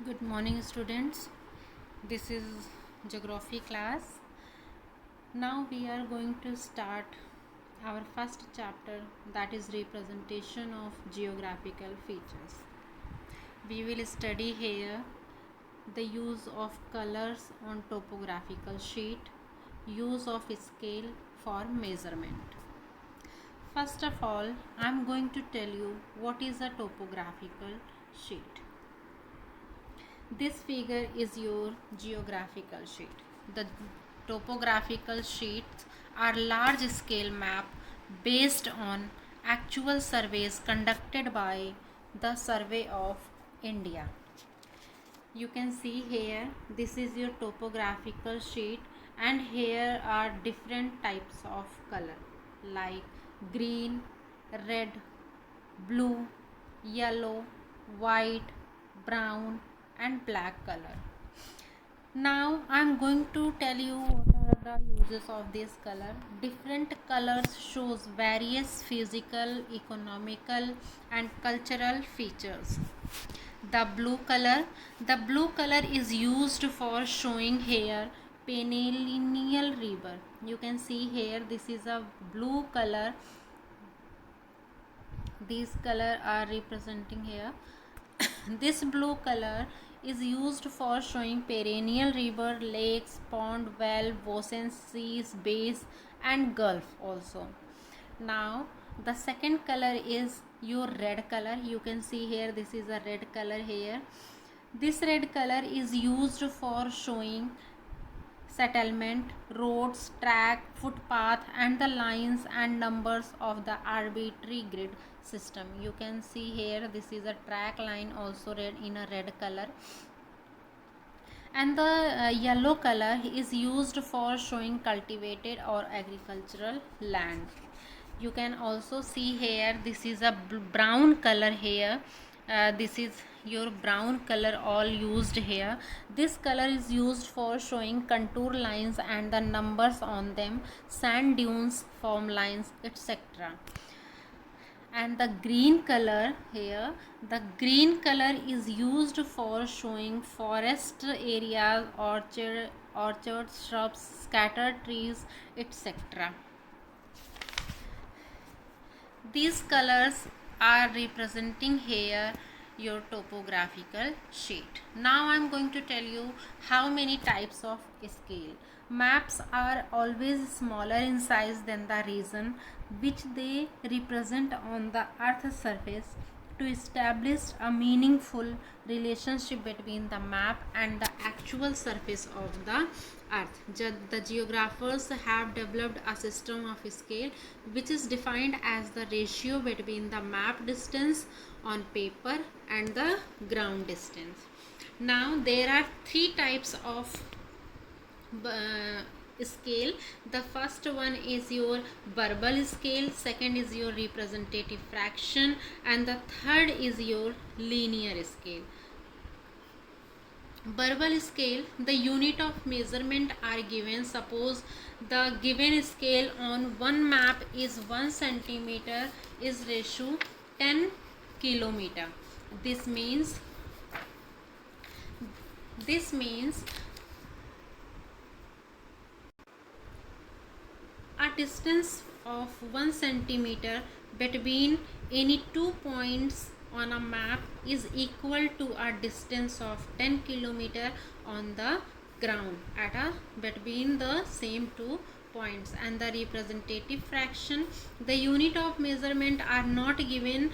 Good morning, students. This is geography class. Now we are going to start our first chapter, that is representation of geographical features. We will study here the use of colors on topographical sheet, use of scale for measurement. First of all, I am going to tell you what is a topographical sheet. This figure is your geographical sheet. The topographical sheets are large scale map based on actual surveys conducted by the Survey of India. You can see here, this is your topographical sheet, and here are different types of color like green, red, blue, yellow, white, brown and black color. Now I am going to tell you what are the uses of this color. Different colors shows various physical, economical and cultural features. The blue color is used for showing here perennial river. You can see here, this is a blue color. These color are representing here. This blue color is used for showing perennial river, lakes, pond, well, oceans, seas, bays and gulf also. Now the second color is your red color. You can see here, this is a red color here. This red color is used for showing settlement, roads, track, footpath and the lines and numbers of the arbitrary grid system. You can see here, this is a track line also red in a red color. And the yellow color is used for showing cultivated or agricultural land. You can also see here, this is a brown color here. This is your brown color all used here. This color is used for showing contour lines and the numbers on them, sand dunes, form lines, etc. And the green color here, the green color is used for showing forest areas, orchards, shrubs, scattered trees, etc. These colors are representing here your topographical sheet. Now I am going to tell you how many types of scale. Maps are always smaller in size than the region which they represent on the earth's surface. To establish a meaningful relationship between the map and the actual surface of the earth, the geographers have developed a system of scale which is defined as the ratio between the map distance on paper and the ground distance. Now there are three types of scale. The first one is your verbal scale, second is your representative fraction and the third is your linear scale. Verbal scale, the unit of measurement are given. Suppose the given scale on one map is 1 centimeter is ratio 10 kilometer. This means a distance of 1 centimeter between any 2 points on a map is equal to a distance of 10 kilometer on the ground between the same 2 points. And the representative fraction, the unit of measurement are not given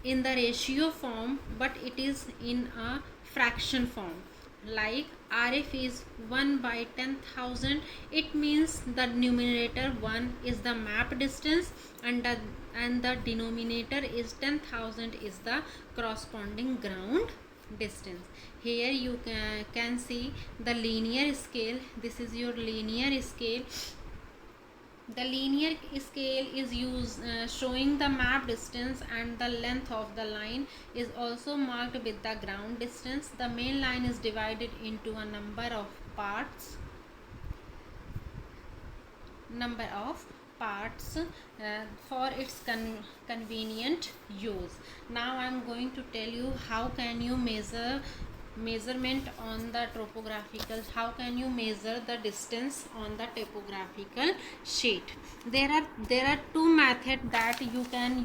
in the ratio form but it is in a fraction form. Like RF is 1 by 10,000. It means the numerator 1 is the map distance and the denominator is 10,000 is the corresponding ground distance. Here you can see the linear scale. This is your linear scale. The linear scale is used showing the map distance and the length of the line is also marked with the ground distance. The main line is divided into a number of parts for its convenient use. Now I am going to tell you how can you measure measurement on the topographical, how can you measure the distance on the topographical sheet? There are two methods that you can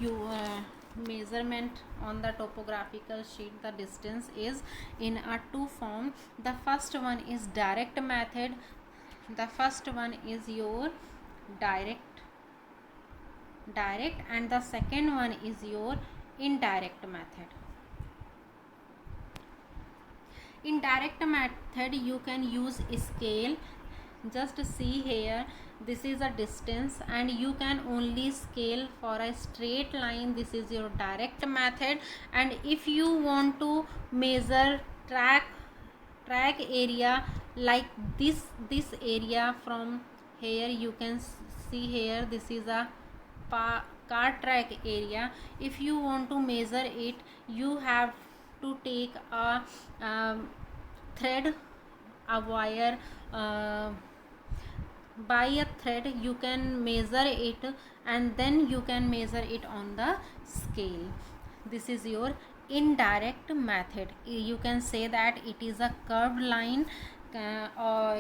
measurement on the topographical sheet. The distance is in a two form. The first one is direct method. The first one is your direct and the second one is your indirect method. In direct method you can use scale. Just see here, this is a distance and you can only scale for a straight line. This is your direct method. And if you want to measure track area like this area from here, you can see here, this is a car track area. If you want to measure it, you have to take a thread, a wire, by a thread you can measure it and then you can measure it on the scale. This is your indirect method. You can say that it is a curved line, or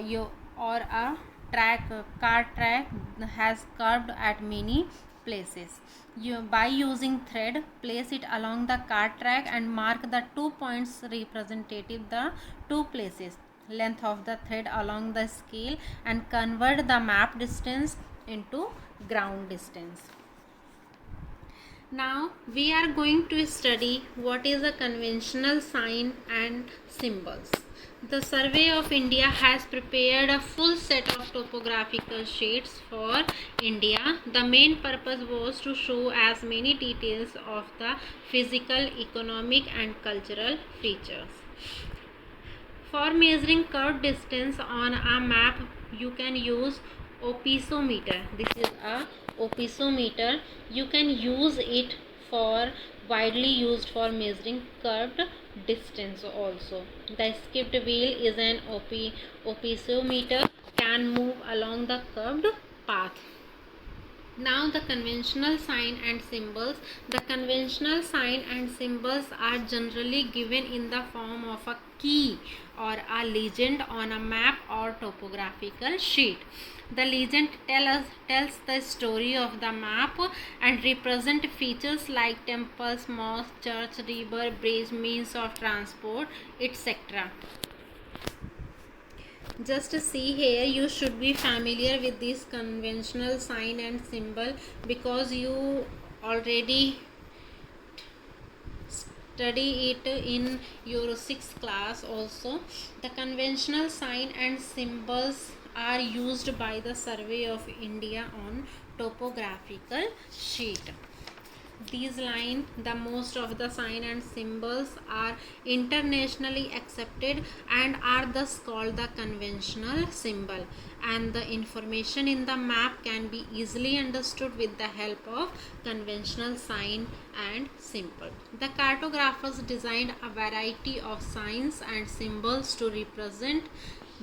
a car track has curved at many places. You, by using thread, place it along the car track and mark the 2 points representative the two places, length of the thread along the scale, and convert the map distance into ground distance. Now we are going to study what is a conventional sign and symbols. The Survey of India has prepared a full set of topographical sheets for India. The main purpose was to show as many details of the physical, economic and cultural features. For measuring curved distance on a map, you can use opisometer. This is a opisometer. You can use it for widely used for measuring curved distance also. The skipped wheel is an opisometer, can move along the curved path. Now the conventional sign and symbols. The conventional sign and symbols are generally given in the form of a key or a legend on a map or topographical sheet. The legend tells the story of the map and represent features like temples, mosque, church, river, bridge, means of transport, etc. Just see here, you should be familiar with this conventional sign and symbol because you already study it in your 6th class also. The conventional sign and symbols are used by the Survey of India on topographical sheet. These lines, the most of the sign and symbols are internationally accepted and are thus called the conventional symbol, and the information in the map can be easily understood with the help of conventional sign and symbol. The cartographers designed a variety of signs and symbols to represent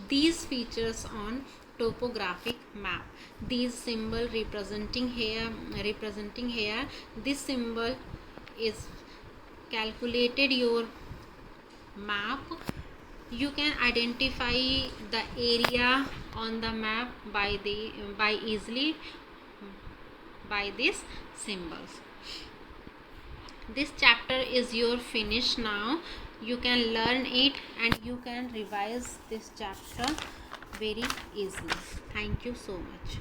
these features on topographic map. These symbol representing here, this symbol is calculated your map. You can identify the area on the map by easily by these symbols. This chapter is your finish now. You can learn it and you can revise this chapter very easily. Thank you so much.